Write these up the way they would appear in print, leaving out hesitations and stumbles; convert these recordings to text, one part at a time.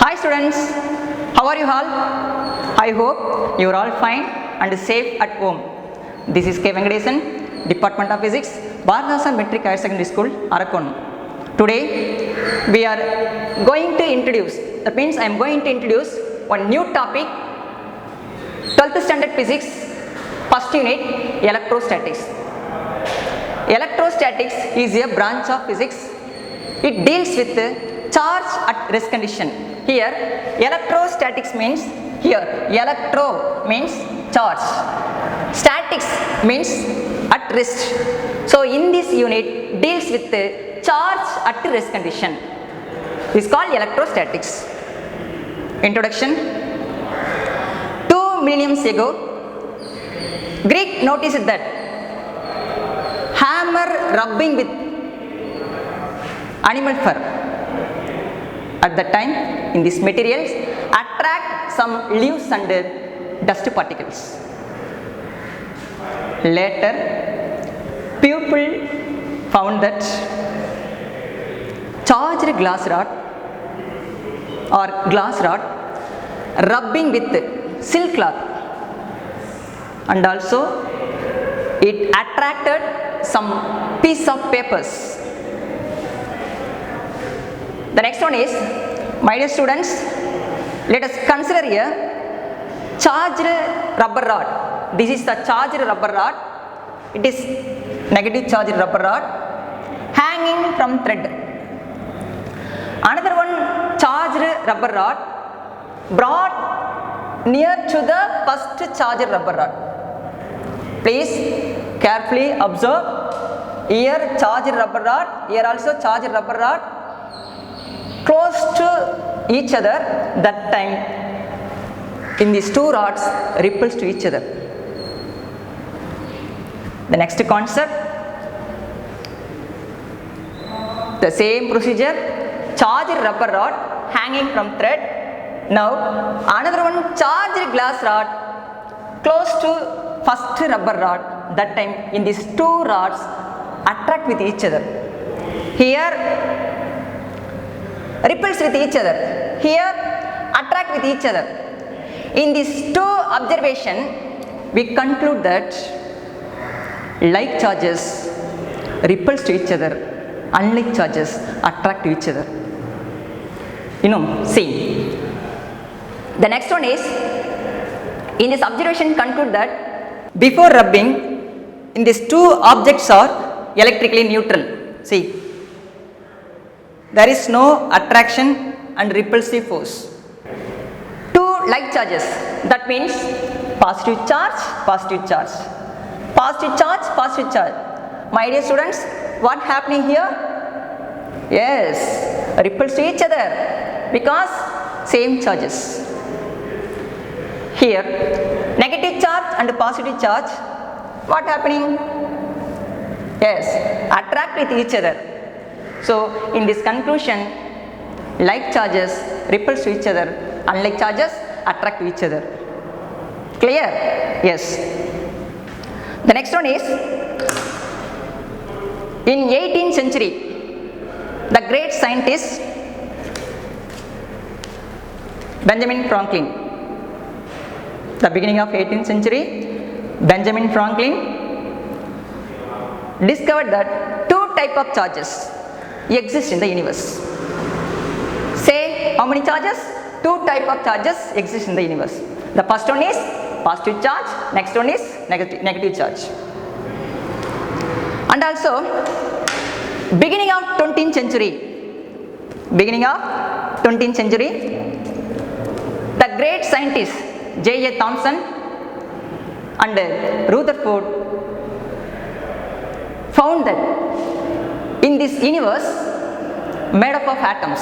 Hi students, how are you all? I hope you are all fine and safe at home. This is K. Venkatesan, Department of Physics, Bharathasan Metric Higher Secondary School, Arakonam. Today we are going to introduce, that means I am going to introduce one new topic, 12th standard physics, first unit, electrostatics. Electrostatics is a branch of physics. It deals with charge at rest condition. Here electrostatics means, here electro means charge, statics means at rest. So in this unit deals with the charge at rest condition. This is called electrostatics. Introduction. 2 millenniums ago, Greek noticed that hammer rubbing with animal fur at that time in these materials attract some leaves and dust particles. Later people found that charged glass rod or glass rod rubbing with silk cloth, and also it attracted some piece of papers. The next one is, my dear students, let us consider here charged rubber rod. This is the charged rubber rod. It is negative charged rubber rod hanging from thread. Another one charged rubber rod brought near to the first charged rubber rod. Please carefully observe. Here charged rubber rod, here also charged rubber rod, close to each other. That time in these two rods repels to each other. The next concept, the same procedure, charged rubber rod hanging from thread. Now another one charged glass rod close to first rubber rod. That time in these two rods attract with each other. Here repels with each other, here attract with each other. In these two observation we conclude that like charges repels to each other, unlike charges attract to each other. See. The next one is, in this observation conclude that before rubbing, in these two objects are electrically neutral. See, there is no attraction and repulsive force. Two like charges, that means positive charge, positive charge, positive charge, positive charge. My dear students, what happening here? Yes, repels to each other because same charges. Here negative charge and positive charge, what happening? Yes, attract with each other. So in this conclusion, like charges repels to each other, unlike charges attract to each other. Clear? Yes. The next one is, in 18th century, the great scientist Benjamin Franklin, the beginning of 18th century, Benjamin Franklin discovered that two type of charges exist in the universe. Say how many charges? Two type of charges exist in the universe. The first one is positive charge, next one is negative charge. And also beginning of 20th century, the great scientists J.A. Thomson and Rutherford found that in this universe made up of atoms,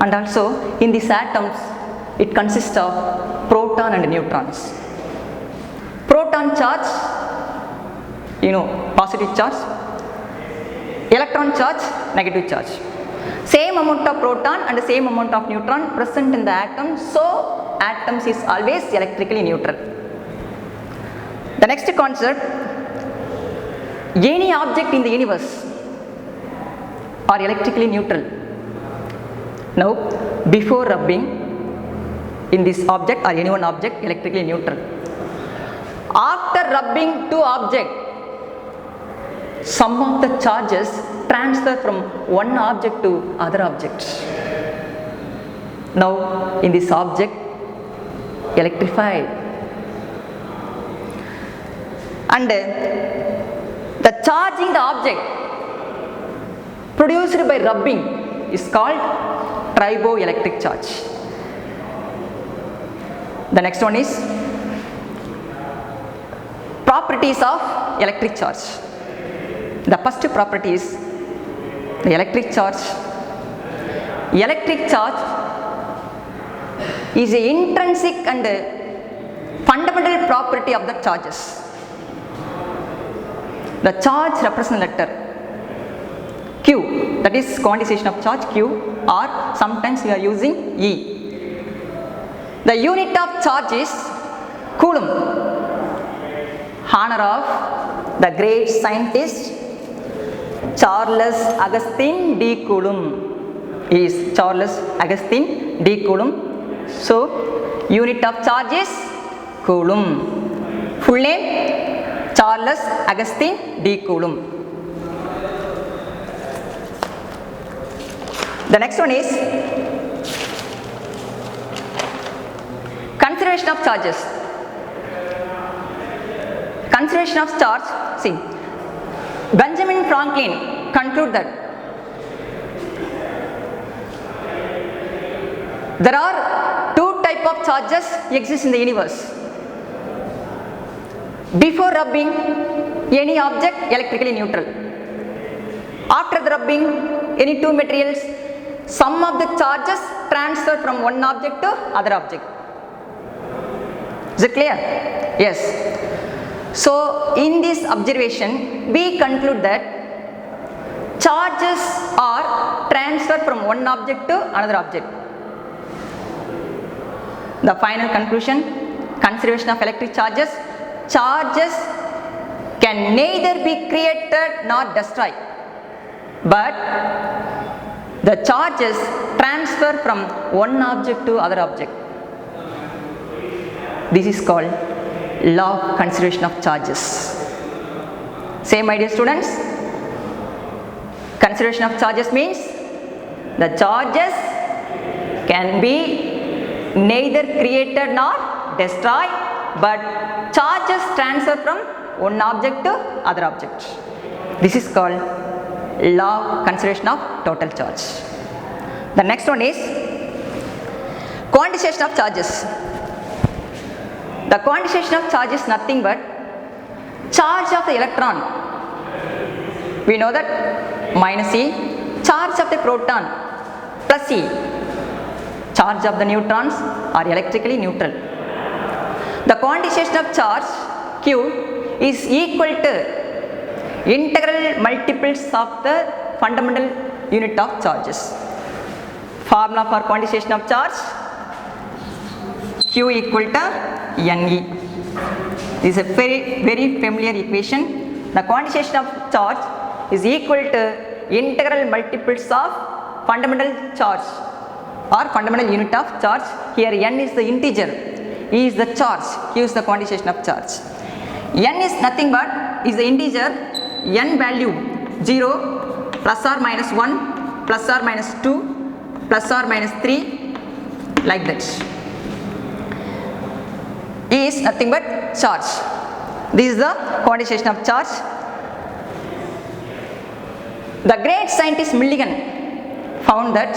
and also in these atoms it consists of proton and neutrons. Proton charge, positive charge, electron charge, negative charge. Same amount of proton and the same amount of neutron present in the atom, so atoms is always electrically neutral. The next concept, any object in the universe are electrically neutral. Now, before rubbing in this object or any one object, electrically neutral. After rubbing two objects, some of the charges transfer from one object to other object. Now, in this object, electrified. And the charging the object produced by rubbing is called triboelectric charge. The next one is properties of electric charge. The first property is the electric charge. Electric charge is an intrinsic and fundamental property of the charges. The charge represents letter Q, that is quantization of charge Q, or sometimes we are using E. The unit of charge is Coulomb. Honor of the great scientist Charles Augustin de Coulomb is Charles Augustin de Coulomb. So, unit of charge is Coulomb. Full name Charles Augustin de Coulomb. The next one is conservation of charges. Conservation of charge, see, Benjamin Franklin concluded that there are two types of charges exist in the universe. Before rubbing any object, electrically neutral. After the rubbing any two materials, some of the charges transfer from one object to other object. Is it clear? Yes. So, in this observation, we conclude that charges are transferred from one object to another object. The final conclusion, conservation of electric charges. Charges can neither be created nor destroyed, but the charges transfer from one object to other object. This is called law of conservation of charges. Same idea, students. Conservation of charges means the charges can be neither created nor destroyed, but charges transfer from one object to other object. This is called law of conservation of total charge. The next one is quantization of charges. The quantization of charge is nothing but charge of the electron. We know that minus E, charge of the proton plus E, charge of the neutrons are electrically neutral. The quantization of charge Q is equal to integral multiples of the fundamental unit of charges. Formula for quantization of charge, Q equal to Ne. This is a very familiar equation. The quantization of charge is equal to integral multiples of fundamental charge or fundamental unit of charge. Here N is the integer, E is the charge, Q is the quantization of charge. N is nothing but is the integer, N value 0, plus or minus 1, plus or minus 2, plus or minus 3, like that. E is nothing but charge. This is the quantization of charge. The great scientist Millikan found that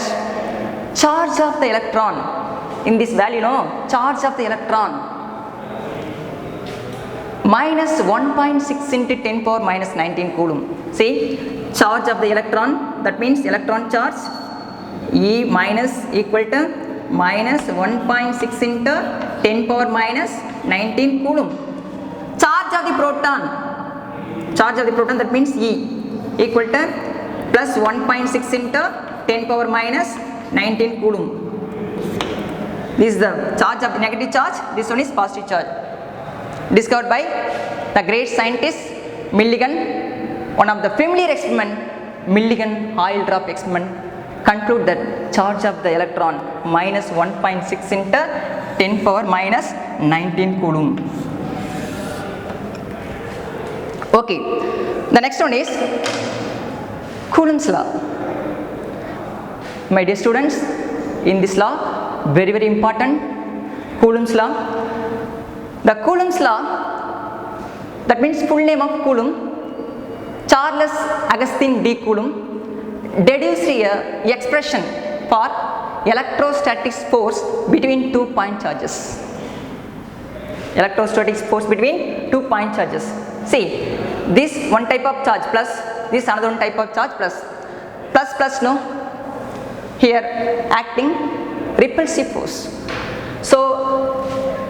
charge of the electron, in this value, no, charge of the electron minus 1.6 into 10 power minus 19 Coulomb. See, charge of the electron, that means electron charge E minus equal to minus 1.6 into 10 power minus 19 Coulomb. Charge of the proton, that means E equal to plus 1.6 into 10 power minus 19 Coulomb. This is the charge of the negative charge, this one is positive charge. Discovered by the great scientist Millikan, one of the familiar experiment, Millikan oil drop experiment. conclude that charge of the electron minus 1.6 into 10 power minus 19 coulomb. Okay, the next one is Coulomb's law. My dear students, in this law, very very important, Coulomb's law. The Coulomb's law, that means full name of Coulomb, Charles Augustin D. Coulomb, deduced a expression for electrostatic force between 2 point charges. Electrostatic force between 2 point charges. See, this one type of charge plus this another one type of charge plus no, here acting repulsive force. So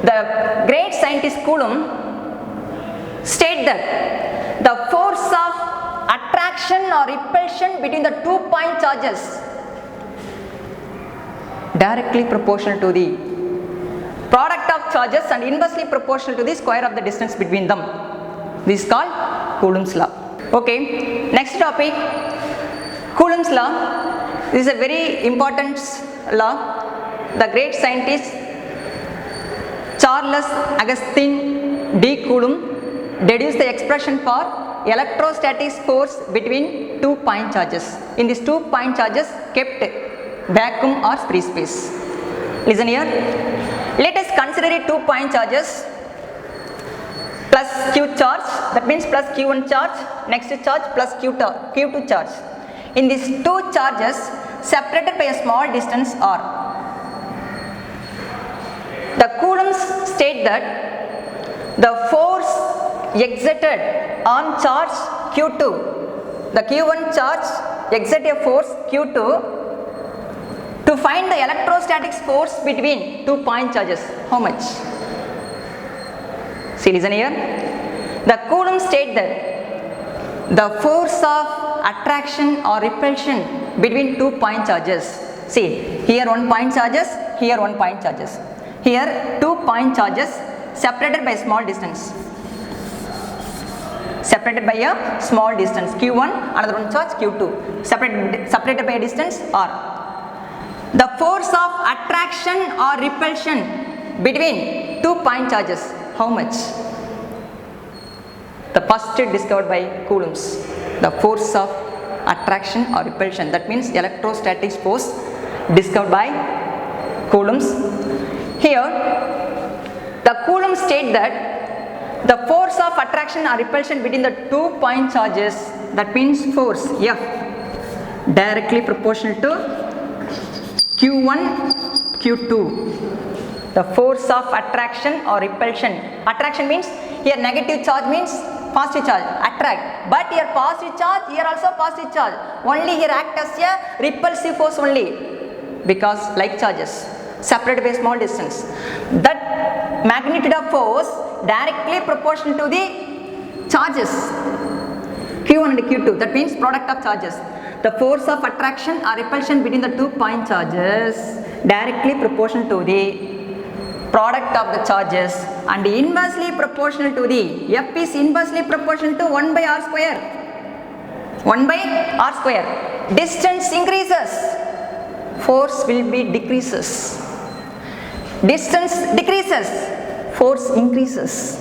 the great scientist Coulomb state that the force of attraction or repulsion between the 2 point charges directly proportional to the product of charges and inversely proportional to the square of the distance between them. This is called Coulomb's law. Okay, next topic, Coulomb's law. This is a very important law. The great scientist Charles Augustin D. Coulomb deduced the expression for electrostatic force between 2 point charges. In these 2 point charges kept vacuum or free space. Listen here. Let us consider it 2 point charges plus q charge, that means plus q1 charge, next charge plus q2 charge. In these 2 charges separated by a small distance r. The Coulomb state that the force exerted on charge q2, the q1 charge exert a force q2 to find the electrostatic force between 2 point charges. How much? See, listen here. The Coulomb state that the force of attraction or repulsion between 2 point charges. See, here 1 point charges, here 1 point charges. Here 2 point charges separated by small distance. Separated by a small distance q1, another one charge q2, separated by a distance r. The force of attraction or repulsion between 2 point charges, how much? The first discovered by Coulomb's, the force of attraction or repulsion, that means electrostatic force discovered by Coulomb's. Here the Coulomb state that the force of attraction or repulsion between the 2 point charges, that means force F, directly proportional to q1 q2. The force of attraction or repulsion, attraction means here negative charge means positive charge, attract, but here positive charge, here also positive charge, only here act as a repulsive force only, because like charges separated by small distance. That magnitude of force directly proportional to the charges q1 and q2, that means product of charges. The force of attraction or repulsion between the 2 point charges directly proportional to the product of the charges and inversely proportional to the F is inversely proportional to 1 by r square. 1 by r square. Distance increases, force will be decreases. Distance decreases, force increases.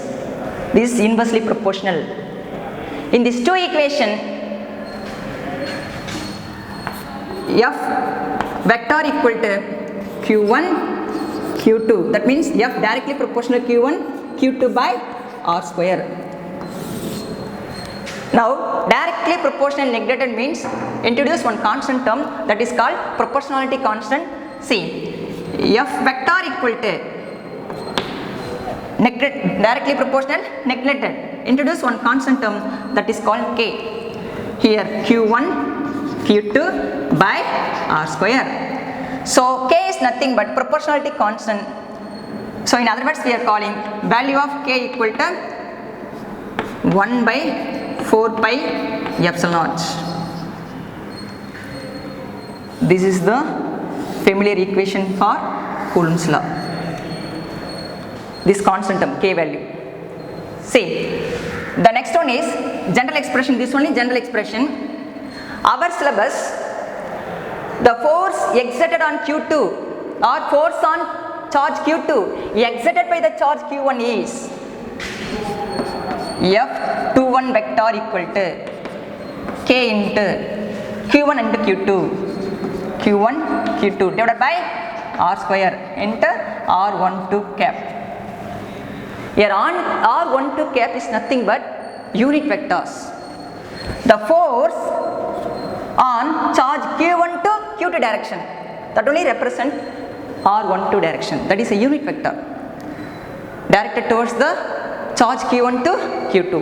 This is inversely proportional. In these 2 equation, F vector equal to q1 q2, that means F directly proportional q1 q2 by r square. Now directly proportional negated means introduce one constant term, that is called proportionality constant. See, F vector equal to directly proportional neglected, introduce one constant term, that is called k. Here q1 q2 by r square. So k is nothing but proportionality constant. So in other words, we are calling value of k equal to 1 by 4 pi epsilon naught. This is the familiar equation for Coulomb's law. This constant term k value. See, the next one is general expression. This one is general expression. Our syllabus, the The force exerted on Q2 or force on charge Q2 exerted by the charge Q1 is F21 vector equal to K into Q1 into Q2. Q1, Q2 divided by R square into R12 cap. Here on R12 cap is nothing but unit vectors. The force on charge Q1 to Q2 direction, that only represent R12 direction, that is a unit vector directed towards the charge Q1 to Q2.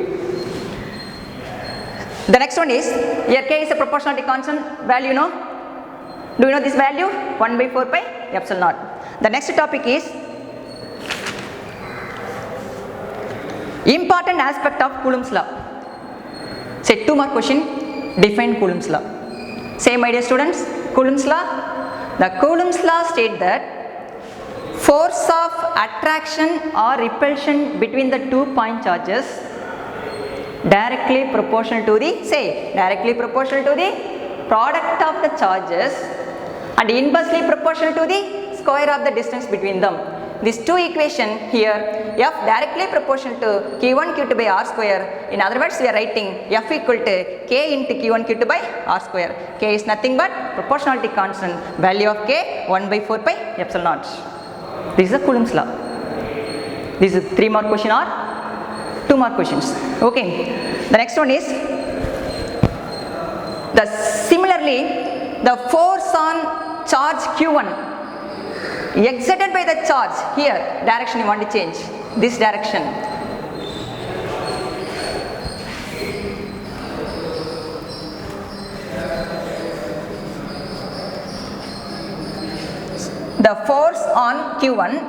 The next one is, here K is a proportionality constant value, no? Do you know this value? 1 by 4 pi epsilon naught. The next topic is important aspect of Coulomb's law. Say 2 more question, define Coulomb's law. Same idea students, Coulomb's law. The Coulomb's law state that force of attraction or repulsion between the 2 point charges directly proportional to the, say, directly proportional to the product of the charges and inversely proportional to the square of the distance between them. These 2 equation here, F directly proportional to Q1 Q2 by R square. In other words, we are writing F equal to K into Q1 Q2 by R square. K is nothing but proportionality constant, value of K 1 by 4 pi epsilon naught. This is the Coulomb's law. This is 3 more question or 2 more questions. Okay. The next one is, similarly, the force on charge Q1 exerted by the charge, here direction you want to change, this direction. The force on Q1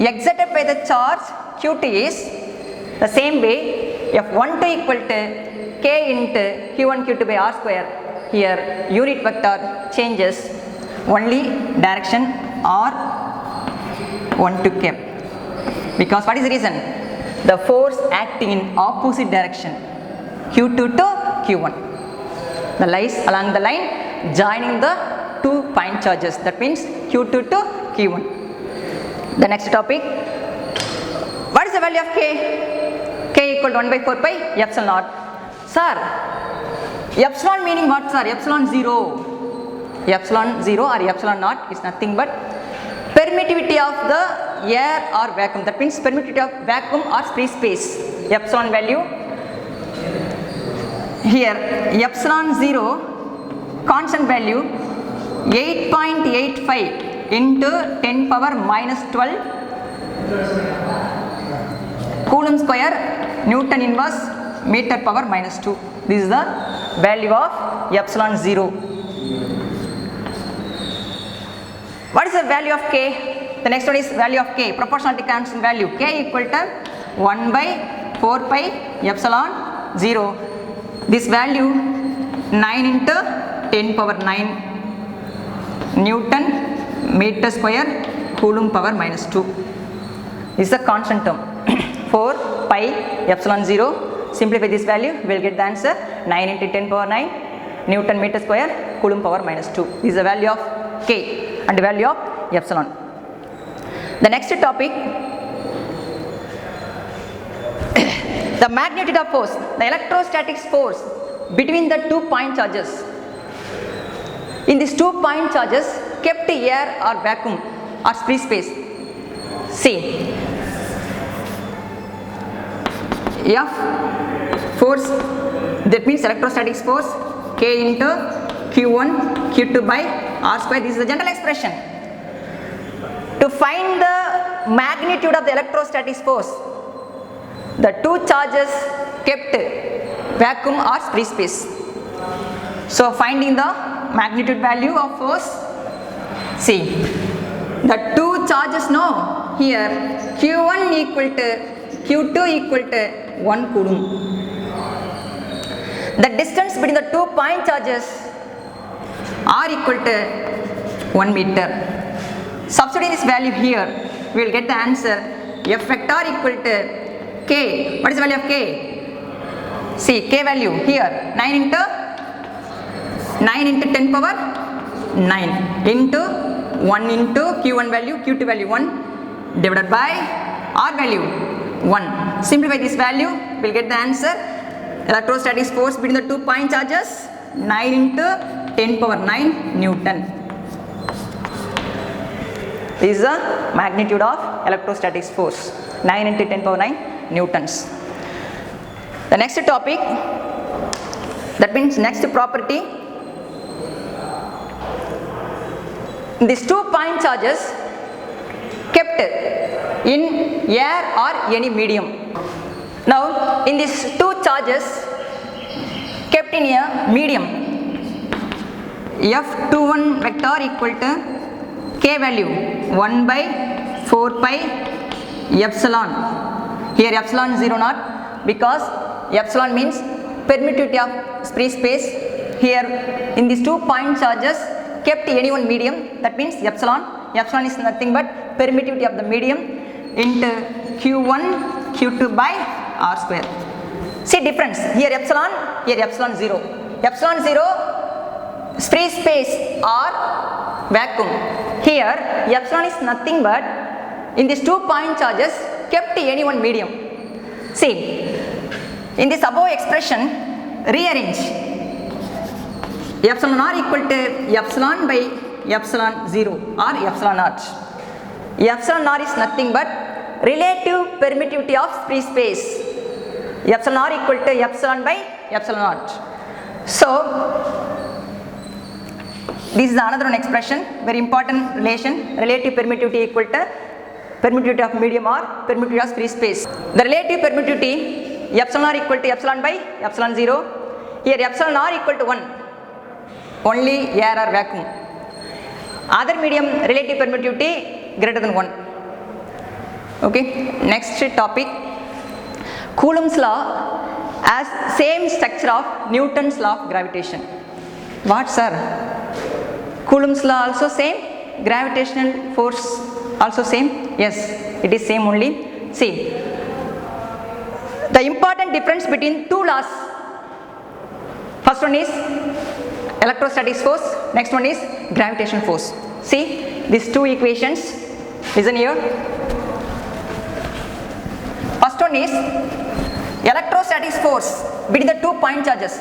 exerted by the charge Q2 is the same way, F12 equal to K into Q1 Q2 by R square. Here unit vector changes, only direction R12 cap. Because what is the reason? The force acting in opposite direction, Q2 to Q1. The lies along the line joining the 2 point charges, that means Q2 to Q1. The next topic, what is the value of K? K equal to 1 by 4 pi epsilon naught. Sir, epsilon meaning what, sir? Epsilon 0. Epsilon 0 or epsilon naught is nothing but permittivity of the air or vacuum, that means permittivity of vacuum or free space. Epsilon value here, epsilon 0 constant value 8.85 into 10 power minus 12 Coulomb square Newton inverse meter power minus 2. This is the value of epsilon 0. What is the value of K? The next one is value of K, proportionality constant value. K equal to 1 by 4 pi epsilon 0. This value 9 into 10 power 9 Newton meter square Coulomb power minus 2. This is the constant term. 4 pi epsilon 0. Simplify this value, we will get the answer 9 into 10 power 9 Newton meter square Coulomb power minus 2. This is the value of K and the value of epsilon. The next topic, the magnitude of force, the electrostatic force between the 2 point charges. In these 2 point charges kept air or vacuum or free space. See, F force, that means electrostatic force K into Q1 Q2 by R square. This is the general expression. To find the magnitude of the electrostatic force, the 2 charges kept vacuum or free space. So finding the magnitude value of force, see, the 2 charges know here Q1 equal to Q2 equal to 1 Coulomb. The distance between the 2 point charges are equal to 1 meter. Substitute this value here, we will get the answer F vector equal to K. What is the value of K? See, K value here 9 into 10 power 9 into 1 into Q1 value, Q2 value 1 divided by R value 1. Simplify this value, we'll get the answer. Electrostatic force between the 2 point charges 9 into 10 power 9 Newton. This is the magnitude of electrostatic force, 9 into 10 power 9 Newtons. The next topic, that means next property, these 2 point charges kept in air or any medium. Now in these 2 charges kept in a medium, F21 vector equal to K value 1 by 4 pi epsilon. Here epsilon 0 not, because epsilon means permittivity of free space. Here in these 2 point charges kept any one medium, that means epsilon. Epsilon is nothing but permittivity of the medium into Q1 Q2 by R square. See difference, here epsilon 0. Epsilon 0 free space or vacuum. Here epsilon is nothing but in these 2 point charges kept any one medium. See, in this above expression, rearrange epsilon r equal to epsilon by epsilon 0 or epsilon naught. Epsilon r is nothing but relative permittivity of free space. Epsilon r equal to epsilon by epsilon naught. So this is another one expression, very important relation, relative permittivity equal to permittivity of medium or permittivity of free space. The relative permittivity, epsilon r equal to epsilon by epsilon 0. Here epsilon r equal to 1, only air or vacuum. Other medium relative permittivity greater than 1. Okay, next topic, Coulomb's law has same structure of Newton's law of gravitation. What sir? Coulomb's law also same, gravitational force also same? Yes, it is same only. See, the important difference between 2 laws, first one is electrostatic force, next one is gravitational force. See these 2 equations, listen here. First one is electrostatic force between the 2 point charges.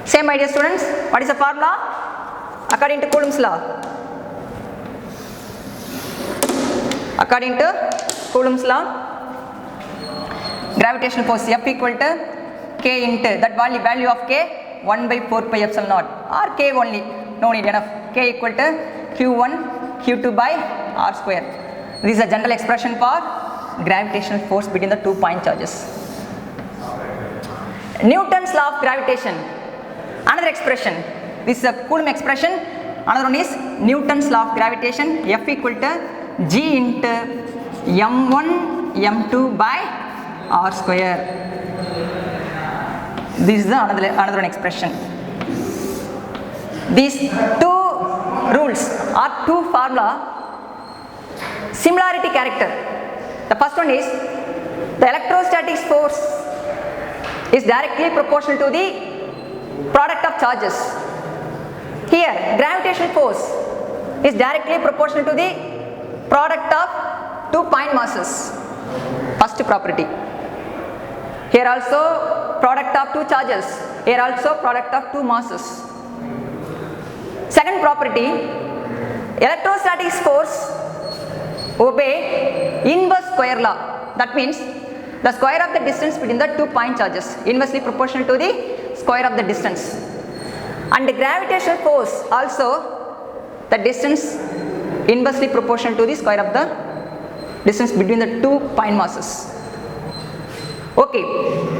Same idea students, what is the formula? According to Coulomb's law. According to Coulomb's law, gravitational force F equal to K into that value of K 1 by 4 pi epsilon naught or K only, no need enough. K equal to Q1 Q2 by R square. This is a general expression for gravitational force between the 2 point charges. Newton's law of gravitation, another expression. This is a Coulomb expression. Another one is Newton's law of gravitation, F equal to G into m1 m2 by R square. This is the another one expression. These 2 rules or 2 formula similarity character. The first one is the electrostatic force is directly proportional to the product of charges. Here gravitational force is directly proportional to the product of 2 point masses. First property. Here also product of 2 charges. Here also product of 2 masses. Second property, electrostatic force obey inverse square law. That means the square of the distance between the 2 point charges inversely proportional to the square of the distance. And the gravitational force also the distance inversely proportional to the square of the distance between the 2 point masses. Okay,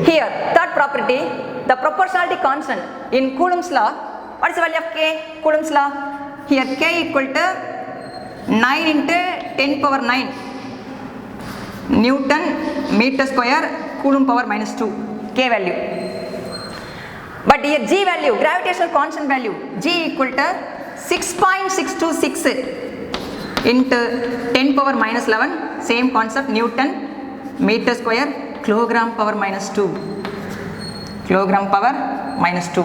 here third property, the proportionality constant in Coulomb's law. What is the value of K? Coulomb's law. Here K equal to 9 into 10 power 9 Newton meter square Coulomb power minus 2, K value. But here G value, gravitational constant value, G equal to 6.626 into 10 power minus 11, same concept, Newton meter square kilogram power minus 2, kilogram power minus 2,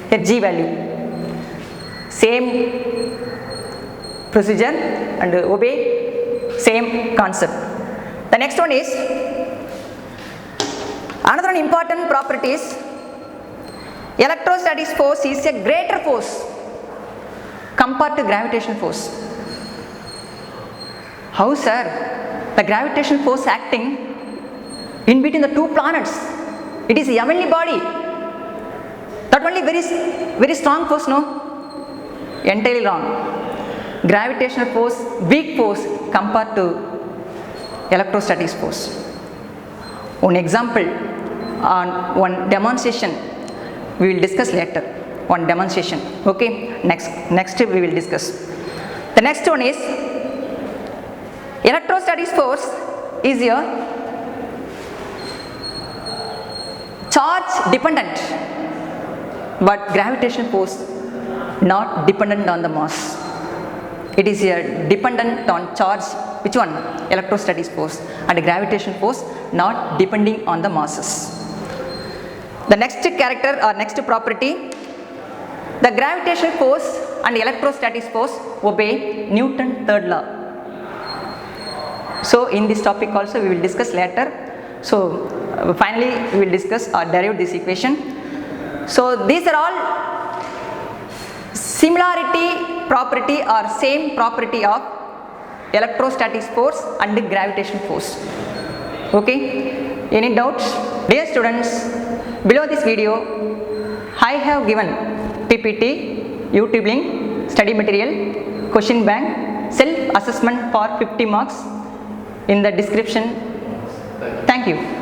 here G value. same procedure and obey same concept. The next one is, another one important property is electrostatic force is a greater force compared to gravitational force. How, sir? The gravitational force acting in between the two planets, it is a heavenly body. That only very strong force, no? Entirely wrong. Gravitational force, weak force compared to electrostatic force. One example on one demonstration we will discuss later. One demonstration. Okay. Next we will discuss. The next one is, electrostatic force is a charge dependent, but gravitational force not dependent on the mass. It is a dependent on charge. Which one? Electrostatic force. And gravitational force not depending on the masses. The next character or next property, the gravitational force and electrostatic force obey Newton's third law. So in this topic also we will discuss later. So finally we will discuss or derive this equation. So these are all similarity property or same property of electrostatic force and gravitational force. Okay. Any doubts? Dear students, below this video I have given PPT, YouTube link, study material, question bank, self assessment for 50 marks in the description. Thank you.